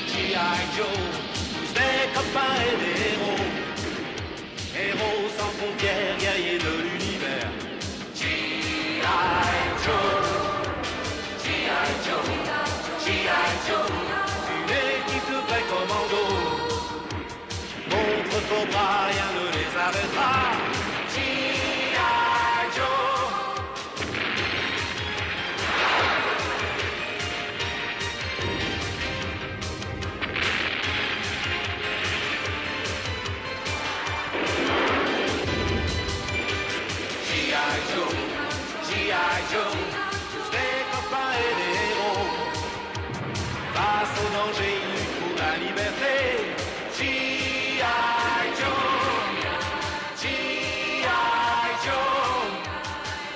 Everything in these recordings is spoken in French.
G.I. Joe, tous des copains et des héros. Héros sans frontières, guerriers de l'univers. G.I. Joe, G.I. Joe, G.I. Joe. Une équipe de vrais commandos. Contre Cobra, rien ne les arrêtera. G.I. Joe. G.I. Joe, tous des copains et des héros. Face au danger, ils luttent pour la liberté. G.I. Joe, G.I. Joe,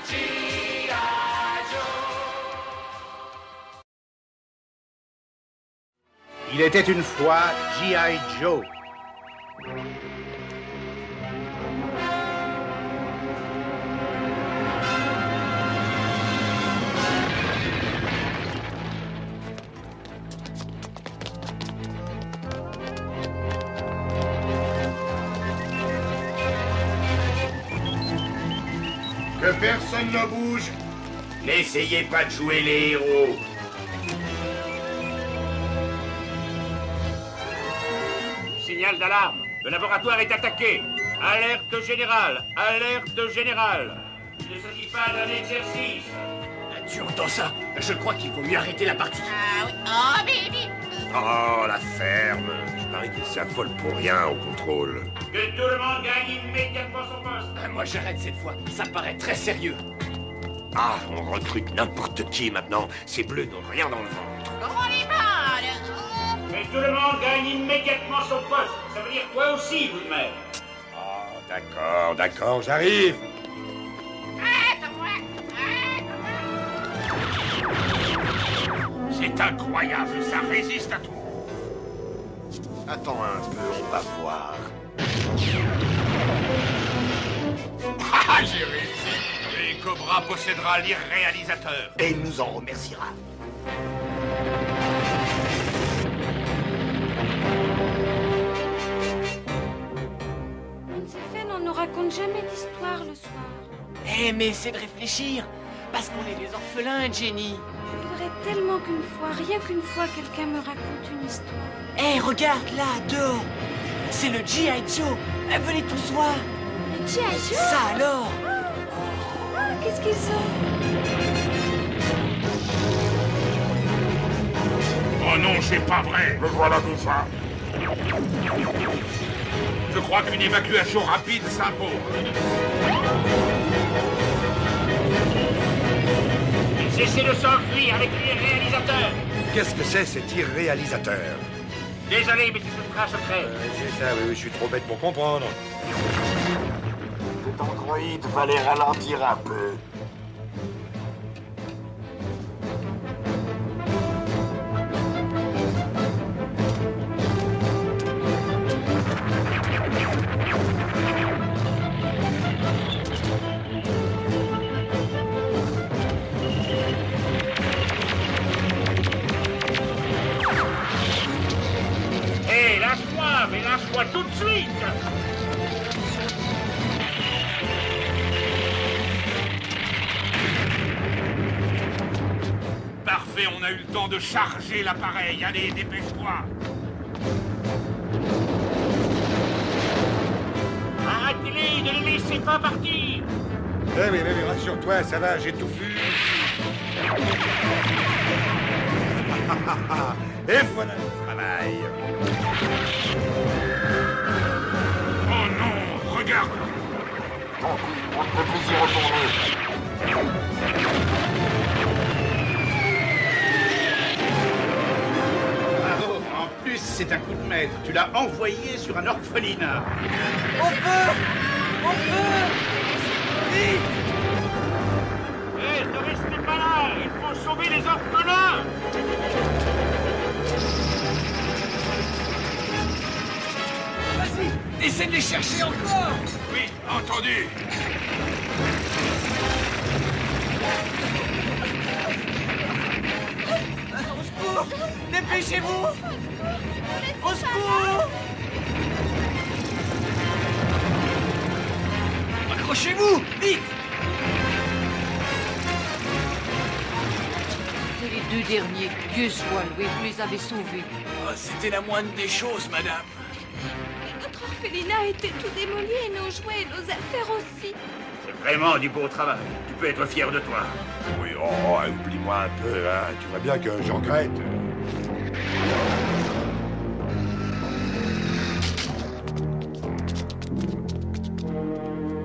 G.I. Joe. Il était une fois G.I. Joe. Que personne ne bouge. N'essayez pas de jouer les héros. Signal d'alarme. Le laboratoire est attaqué. Alerte générale. Alerte générale. Il ne s'agit pas d'un exercice. Tu entends ça? Je crois qu'il vaut mieux arrêter la partie. Ah oui. Oh, baby. Oh, la ferme. Je parie qu'il s'affole pour rien au contrôle. Que tout le monde gagne immédiatement son poste. Moi, j'arrête cette fois. Ça paraît très sérieux. Ah, on recrute n'importe qui maintenant. Ces bleus n'ont rien dans le ventre. Oh, les balles. Que tout le monde gagne immédiatement son poste. Ça veut dire toi aussi, vous de même. Oh, d'accord, j'arrive. C'est incroyable, ça résiste à tout. Attends un peu, on va voir. Ah, j'ai réussi. Et Cobra possédera l'irréalisateur. Et il nous en remerciera. Unsefen, on ne raconte jamais d'histoire le soir. Eh, mais c'est de réfléchir. Parce qu'on est des orphelins, Jenny. Je voudrais tellement qu'une fois, rien qu'une fois, quelqu'un me raconte une histoire. Eh, regarde là, dehors. C'est le G.I. Joe. Venez tous voir. Le G.I. Joe? Ça alors? Ah, qu'est-ce qu'ils ont? Oh non, c'est pas vrai. Me voilà déjà. Je crois qu'une évacuation rapide s'impose. Cessez de s'enfuir avec l'irréalisateur. Qu'est-ce que c'est cet irréalisateur? Désolé, mais c'est ultra secret. C'est ça, oui, je suis trop bête pour comprendre. Cet androïde va les ralentir un peu. Hé, lâche-moi, mais lâche-moi tout de suite. Parfait, on a eu le temps de charger l'appareil. Allez, dépêche-toi. Arrêtez-les, ne les laissez pas partir. Oui, rassure-toi, ça va, j'ai tout vu. Et voilà le travail. Oh non, regarde. On ne peut plus y retourner. Bravo, en plus c'est un coup de maître. Tu l'as envoyé sur un orphelinat. On peut! Vite! Hé, ne restez pas là. Il faut sauver les orphelins. Vas-y, essaie de les chercher encore! Oui, entendu. Au secours! secours! Dépêchez-vous! Au secours! Accrochez-vous! Vite! Les deux derniers, Dieu soit loué, vous les avez sauvés. Oh, c'était la moindre des choses, madame. Notre orphelinat a été tout démoli et nos jouets et nos affaires aussi. C'est vraiment du beau travail. Tu peux être fier de toi. Oui, oublie-moi un peu, hein. Tu vois bien que j'en regrette.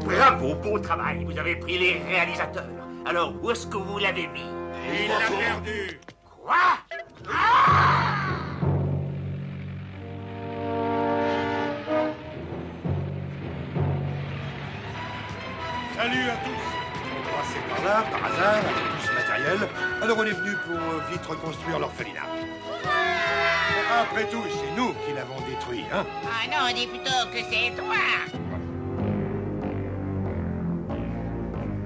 Bravo, beau travail. Vous avez pris les réalisateurs. Alors, où est-ce que vous l'avez mis? Il l'a perdu. Quoi? Salut à tous. On passait par là, par hasard, avec tout ce matériel. Alors on est venu pour vite reconstruire l'orphelinat. Après tout, c'est nous qui l'avons détruit, hein. Ah non, dis plutôt que c'est toi.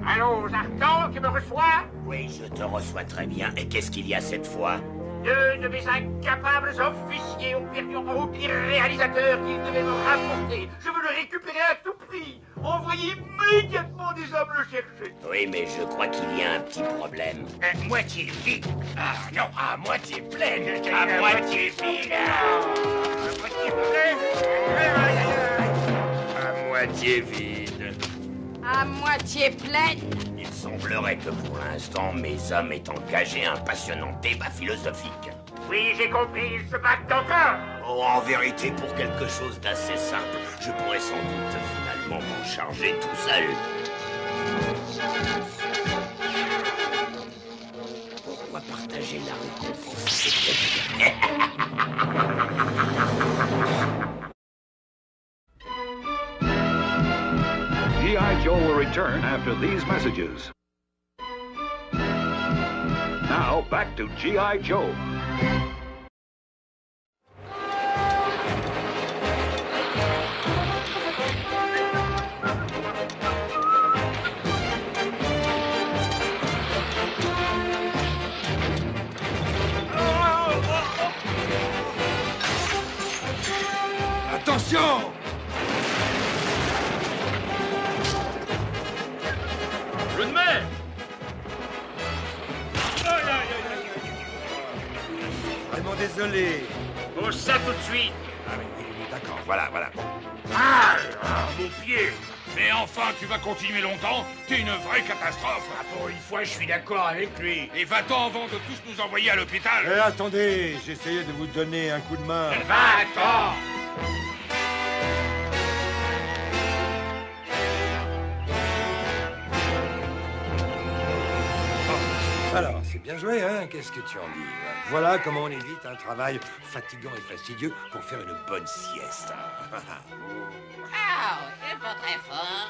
Allô, Zartan, tu me reçois? Oui, je te reçois très bien. Et qu'est-ce qu'il y a cette fois? Deux de mes incapables officiers ont perdu en route les réalisateurs qu'ils devaient me rapporter. Je veux le récupérer à tout prix. Envoyez immédiatement des hommes le chercher. Oui, mais je crois qu'il y a un petit problème. À moitié vide. Ah non, à moitié pleine. À moitié vide. À moitié pleine. À moitié vide. À moitié pleine. Il semblerait que pour l'instant, mes hommes aient engagé un passionnant débat philosophique. Oui, j'ai compris, ils se battent encore. Oh, en vérité, pour quelque chose d'assez simple, je pourrais sans doute finalement m'en charger tout seul. Pourquoi partager la récompense? G.I. Joe will return after these messages. Now, back to G.I. Joe. Attention! Je de mer. Vraiment désolé. Au ça tout de suite. Ah oui, d'accord, voilà. Ah, mon pied. Mais enfin, tu vas continuer longtemps? T'es une vraie catastrophe. Pour une fois, je suis d'accord avec lui. Et va-t'en avant de tous nous envoyer à l'hôpital. Eh, attendez, j'essayais de vous donner un coup de main. Va-t'en. Alors, c'est bien joué, hein? Qu'est-ce que tu en dis? Voilà comment on évite un travail fatigant et fastidieux pour faire une bonne sieste. Ah, c'est pas très fort.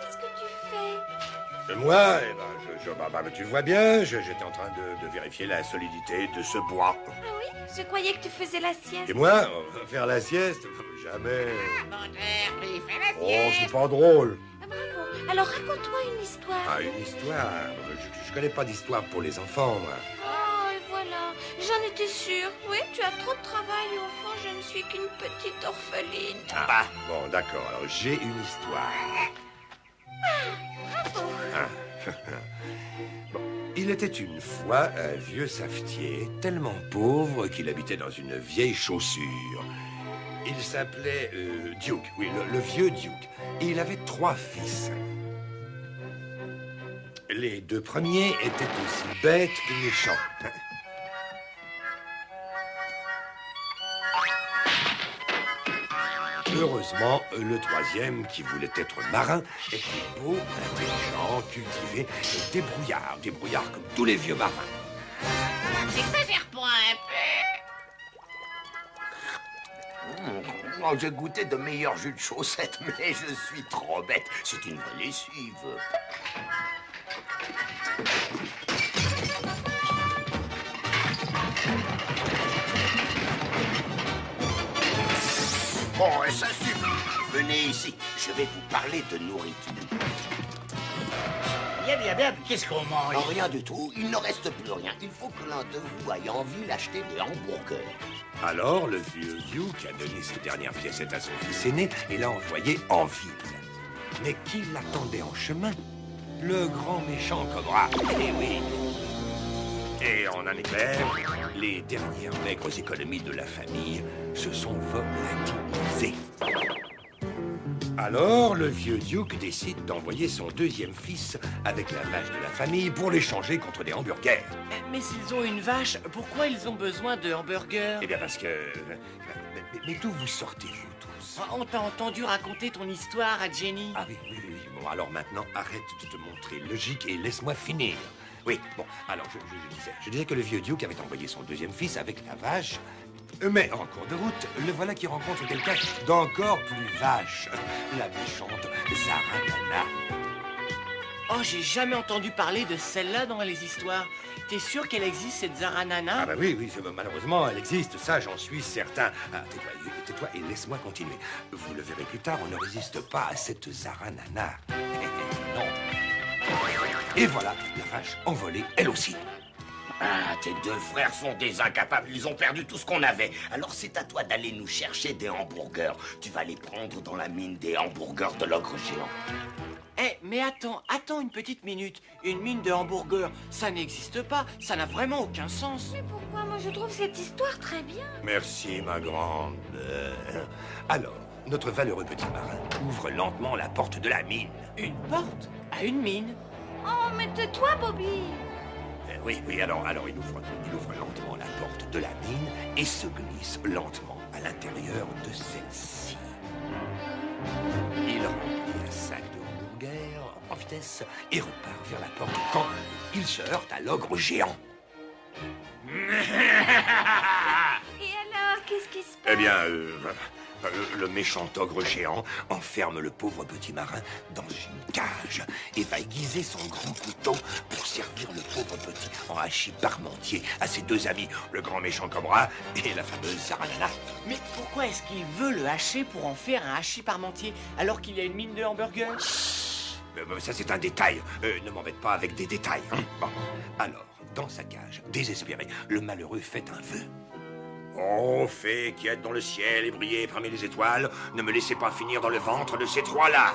Qu'est-ce que tu fais? Moi, eh ben, tu le vois bien, j'étais en train de vérifier la solidité de ce bois. Ah oui? Je croyais que tu faisais la sieste. Et moi, faire la sieste? Jamais. Mon père, lui fait la Oh, sieste. c'est pas drôle. Ah, bravo. Alors raconte-moi une histoire. Ah, une histoire? Je connais pas d'histoire pour les enfants, moi. Oh, et voilà. J'en étais sûre. Oui, tu as trop de travail et au fond, je ne suis qu'une petite orpheline. Ah, bon, d'accord, alors j'ai une histoire. Ah. Bon, il était une fois un vieux savetier tellement pauvre qu'il habitait dans une vieille chaussure. Il s'appelait Duke, oui, le vieux Duke. Et il avait 3 fils. Les 2 premiers étaient aussi bêtes que méchants. Heureusement, le 3e, qui voulait être marin, était beau, intelligent, cultivé et débrouillard comme tous les vieux marins. N'exagère pas un peu. Oh, j'ai goûté de meilleurs jus de chaussettes, mais je suis trop bête. C'est une vraie lessive. Bon, ça suffit. Venez ici. Je vais vous parler de nourriture. Bien, qu'est-ce qu'on mange? Rien du tout, il ne reste plus rien. Il faut que l'un de vous aille en ville acheter des hamburgers. Alors, le vieux Duke a donné ses dernières piécettes à son fils aîné et l'a envoyé en ville. Mais qui l'attendait en chemin? Le grand méchant Cobra. Eh oui. Et en un éclair, les dernières maigres économies de la famille se sont volatilisées. Alors, le vieux Duke décide d'envoyer son deuxième fils avec la vache de la famille pour l'échanger contre des hamburgers. Mais s'ils ont une vache, pourquoi ils ont besoin de hamburgers? Eh bien parce que... Mais d'où vous sortez-vous tous? On t'a entendu raconter ton histoire à Jenny. Ah oui. Bon, alors maintenant, arrête de te montrer logique et laisse-moi finir. Oui, bon, alors je disais que le vieux Duke avait envoyé son deuxième fils avec la vache. Mais en cours de route, le voilà qui rencontre quelqu'un d'encore plus vache, la méchante Zaranana. Oh, j'ai jamais entendu parler de celle-là dans les histoires. T'es sûr qu'elle existe, cette Zaranana? Ah bah oui, malheureusement, elle existe, ça j'en suis certain. Ah, tais-toi et laisse-moi continuer. Vous le verrez plus tard, on ne résiste pas à cette Zaranana. Non. Et voilà, la vache envolée, elle aussi. Ah, tes deux frères sont des incapables. Ils ont perdu tout ce qu'on avait. Alors c'est à toi d'aller nous chercher des hamburgers. Tu vas les prendre dans la mine des hamburgers de l'ogre géant. Mais attends une petite minute. Une mine de hamburgers, ça n'existe pas. Ça n'a vraiment aucun sens. Mais pourquoi? Moi, je trouve cette histoire très bien. Merci, ma grande. Alors, notre valeureux petit marin ouvre lentement la porte de la mine. Une porte? À une mine? Oh, mais tais-toi, Bobby. Oui, alors il ouvre lentement la porte de la mine et se glisse lentement à l'intérieur de celle-ci. Il remplit un sac de hamburgers en vitesse et repart vers la porte quand il se heurte à l'ogre géant. Et alors, qu'est-ce qui se passe? Eh bien, le méchant ogre géant enferme le pauvre petit marin dans une cage et va aiguiser son grand couteau pour servir le pauvre petit en hachis parmentier à ses deux amis, le grand méchant Cobra et la fameuse Zaranana. Mais pourquoi est-ce qu'il veut le hacher pour en faire un hachis parmentier alors qu'il y a une mine de hamburgers? Ça, c'est un détail. Ne m'embête pas avec des détails. Hein. Bon. Alors, dans sa cage, désespéré, le malheureux fait un vœu. Oh, fée qui êtes dans le ciel et brillez parmi les étoiles, ne me laissez pas finir dans le ventre de ces trois-là.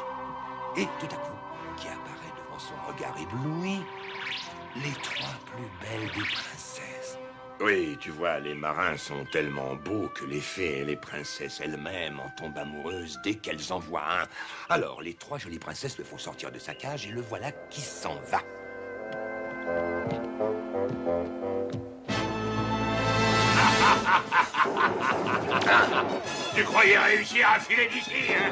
Et tout à coup, qui apparaît devant son regard ébloui, les trois plus belles des princesses. Oui, tu vois, les marins sont tellement beaux que les fées et les princesses elles-mêmes en tombent amoureuses dès qu'elles en voient un. Alors, les trois jolies princesses le font sortir de sa cage et le voilà qui s'en va. Tu croyais réussir à filer d'ici, hein?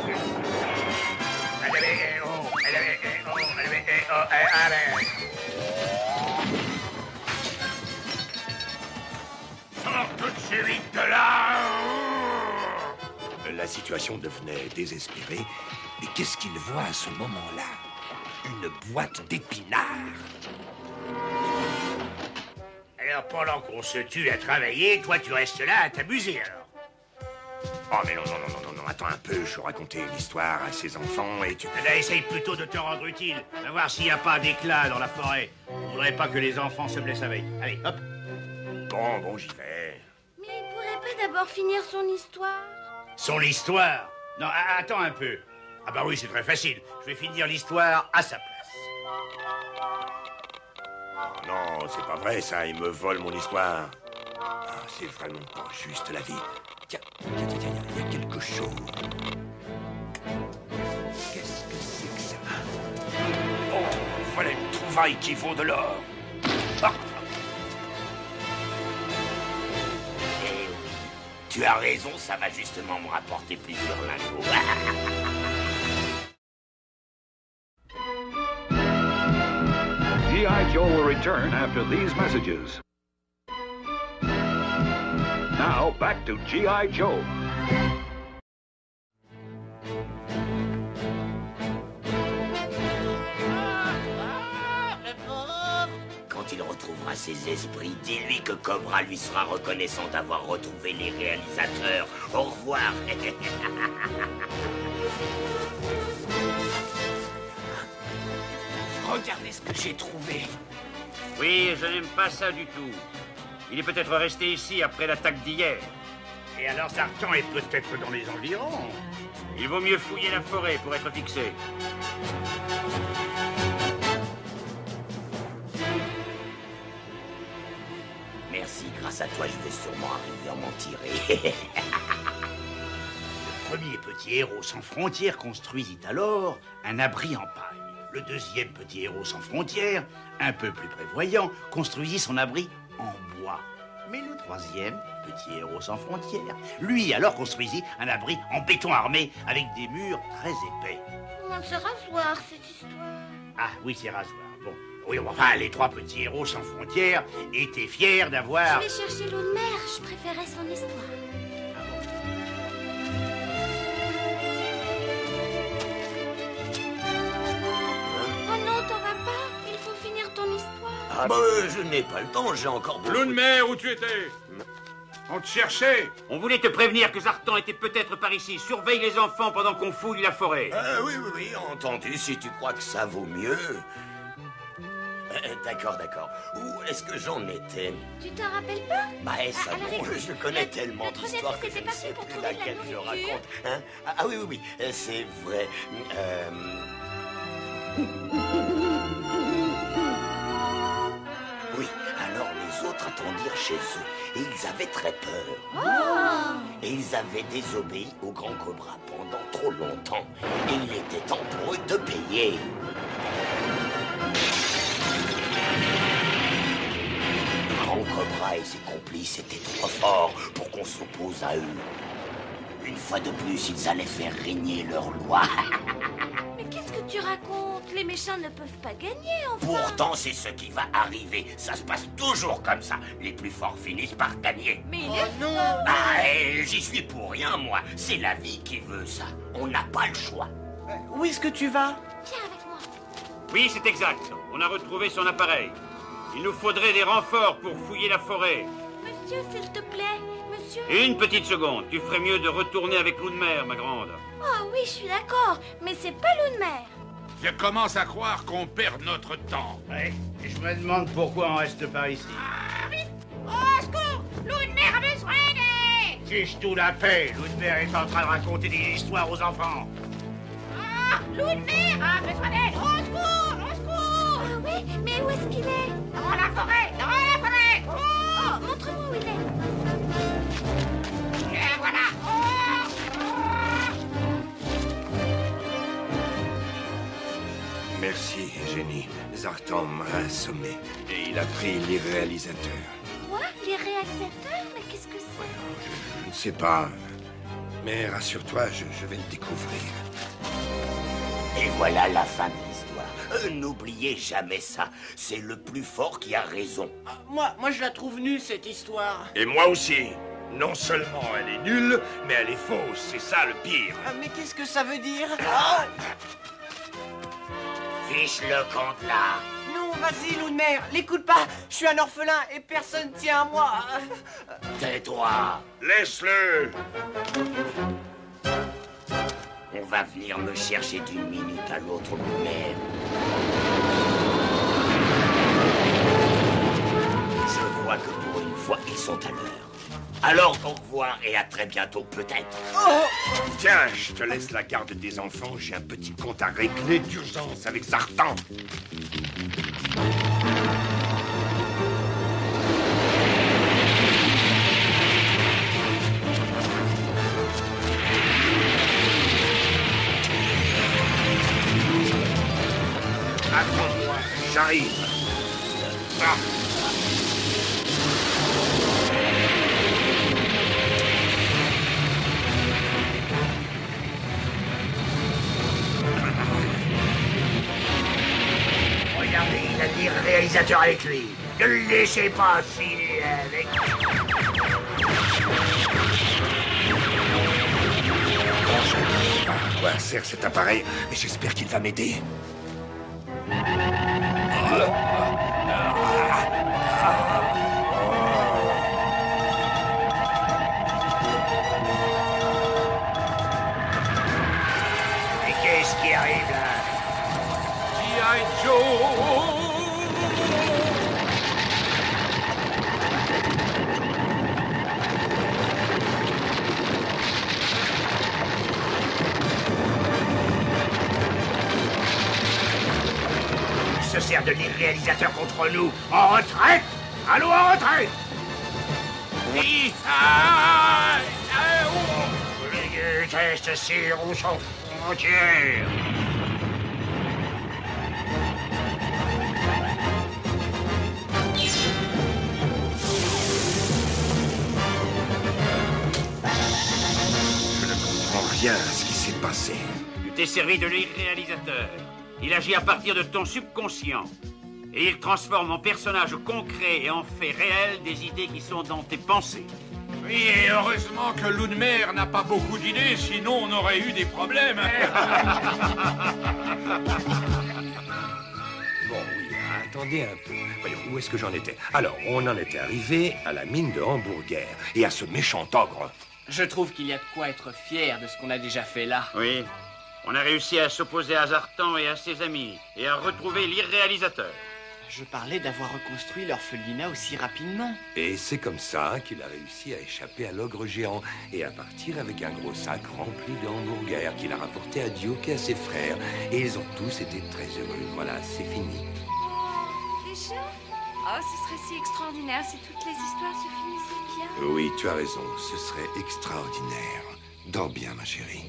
Sors tout de suite de là! La situation devenait désespérée. Et qu'est-ce qu'il voit à ce moment-là? Une boîte d'épinards. Alors, pendant qu'on se tue à travailler, toi, tu restes là à t'amuser, alors. Oh, mais non, attends un peu, je racontais une histoire à ses enfants et tu... Là, essaye plutôt de te rendre utile, à voir s'il n'y a pas d'éclat dans la forêt. On voudrait pas que les enfants se blessent avec. Allez, hop. Bon, j'y vais. Mais il pourrait pas d'abord finir son histoire? Son histoire? Non, attends un peu. Ah bah oui, c'est très facile. Je vais finir l'histoire à sa place. Oh non, c'est pas vrai ça, il me vole mon histoire. Ah, c'est vraiment pas juste la vie. Tiens, il y a quelque chose. Qu'est-ce que c'est que ça? Oh, voilà une trouvaille qui vaut de l'or. Ah. Eh oui, tu as raison, ça va justement me rapporter plusieurs lingots. G.I. Joe will return after these messages. Now, back to G.I. Joe. Quand il retrouvera ses esprits, dis-lui que Cobra lui sera reconnaissant d'avoir retrouvé les réalisateurs. Au revoir. Regardez ce que j'ai trouvé. Oui, je n'aime pas ça du tout. Il est peut-être resté ici après l'attaque d'hier. Et alors Zartan est peut-être dans les environs. Il vaut mieux fouiller la forêt pour être fixé. Merci, grâce à toi, je vais sûrement arriver à m'en tirer. Le premier petit héros sans frontières construisit alors un abri en paille. Le deuxième petit héros sans frontières, un peu plus prévoyant, construisit son abri en bois. Mais le troisième petit héros sans frontières, lui alors construisit un abri en béton armé avec des murs très épais. Comment c'est rasoir, cette histoire? Ah oui, c'est rasoir. Bon. Oui, enfin, les trois petits héros sans frontières étaient fiers d'avoir... Je vais chercher l'eau de mer, je préférais son histoire. Oh non, t'en vas pas? Il faut finir ton histoire. Ah bah, je n'ai pas le temps, j'ai encore beaucoup... L'eau de mer, où tu étais? On te cherchait. On voulait te prévenir que Zartan était peut-être par ici. Surveille les enfants pendant qu'on fouille la forêt. Oui, entendu, si tu crois que ça vaut mieux... D'accord. Où est-ce que j'en étais? Tu t'en rappelles pas? Bah, ça alors, bon, écoute, je connais tellement troisième d'histoires que truc je ne s'était sais passé pour plus trouver de la laquelle je nourriture. raconte. Hein? Ah oui, c'est vrai. Oui, alors les autres attendirent chez eux, et ils avaient très peur. Et ils avaient désobéi au grand cobra pendant trop longtemps, et il était temps pour eux de payer. Grand Cobra et ses complices étaient trop forts pour qu'on s'oppose à eux. Une fois de plus, ils allaient faire régner leur loi. Mais qu'est-ce que tu racontes? Les méchants ne peuvent pas gagner, enfin. Pourtant, c'est ce qui va arriver. Ça se passe toujours comme ça. Les plus forts finissent par gagner. Mais il est non. fort. Ah, j'y suis pour rien, moi. C'est la vie qui veut ça. On n'a pas le choix. Où est-ce que tu vas? Viens avec moi. Oui, c'est exact. On a retrouvé son appareil. Il nous faudrait des renforts pour fouiller la forêt. Monsieur, s'il te plaît. Monsieur. Une petite seconde. Tu ferais mieux de retourner avec l'eau de mer, ma grande. Oh oui, je suis d'accord. Mais c'est pas l'eau de mer. Je commence à croire qu'on perd notre temps. Ouais, et je me demande pourquoi on reste pas ici. Au secours! L'eau de mer a besoin d'aide! Fiche tout la paix. L'eau de mer est en train de raconter des histoires aux enfants. Ah! L'eau de mer a besoin d'aide! Au secours! Au secours! Ah oui, mais où est-ce qu'il est? Dans la forêt! Dans la forêt! Oh! Oh, montre-moi où il est. Et voilà! Oh! Merci, génie. Zartan m'a assommé et il a pris les réalisateurs. Quoi? Les réalisateurs? Mais qu'est-ce que c'est? Je ne sais pas. Mais rassure-toi, je vais le découvrir. Et voilà la fin de l'histoire. N'oubliez jamais ça. C'est le plus fort qui a raison. Moi, je la trouve nue, cette histoire. Et moi aussi. Non seulement elle est nulle, mais elle est fausse. C'est ça le pire. Mais qu'est-ce que ça veut dire? Fiche le compte là. Non, vas-y, loup de mer, l'écoute pas. Je suis un orphelin et personne tient à moi. Tais-toi. Laisse-le. On va venir me chercher d'une minute à l'autre nous-mêmes. Je vois que pour une fois, ils sont à l'heure. Alors, au revoir et à très bientôt, peut-être. Tiens, je te laisse la garde des enfants. J'ai un petit compte à régler d'urgence avec Zartan. Attends-moi, j'arrive. Ah. Regardez, il a dit réalisateur avec lui. Ne le laissez pas filer avec. À quoi sert cet appareil? Mais j'espère qu'il va m'aider. Et qu'est-ce qui arrive là? G.I. Joe! Il se sert de l'irréalisateur contre nous. En retraite! Allons en retraite! Oui. Les tests Héros sans frontières. Je ne comprends rien à ce qui s'est passé. Tu t'es servi de l'irréalisateur. Il agit à partir de ton subconscient. Et il transforme en personnage concret et en fait réel des idées qui sont dans tes pensées. Oui, et heureusement que Ludmer n'a pas beaucoup d'idées, sinon on aurait eu des problèmes. Bon, oui, attendez un peu. Voyons, où est-ce que j'en étais? Alors, on en était arrivé à la mine de hamburger et à ce méchant ogre. Je trouve qu'il y a de quoi être fier de ce qu'on a déjà fait là. Oui. On a réussi à s'opposer à Zartan et à ses amis, et à retrouver l'irréalisateur. Je parlais d'avoir reconstruit l'orphelinat aussi rapidement. Et c'est comme ça qu'il a réussi à échapper à l'ogre géant et à partir avec un gros sac rempli de hamburgers qu'il a rapporté à Duke et à ses frères. Et ils ont tous été très heureux. Voilà, c'est fini. Déjà? Oh, ce serait si extraordinaire si toutes les histoires se finissaient bien. Oui, tu as raison, ce serait extraordinaire. Dors bien, ma chérie.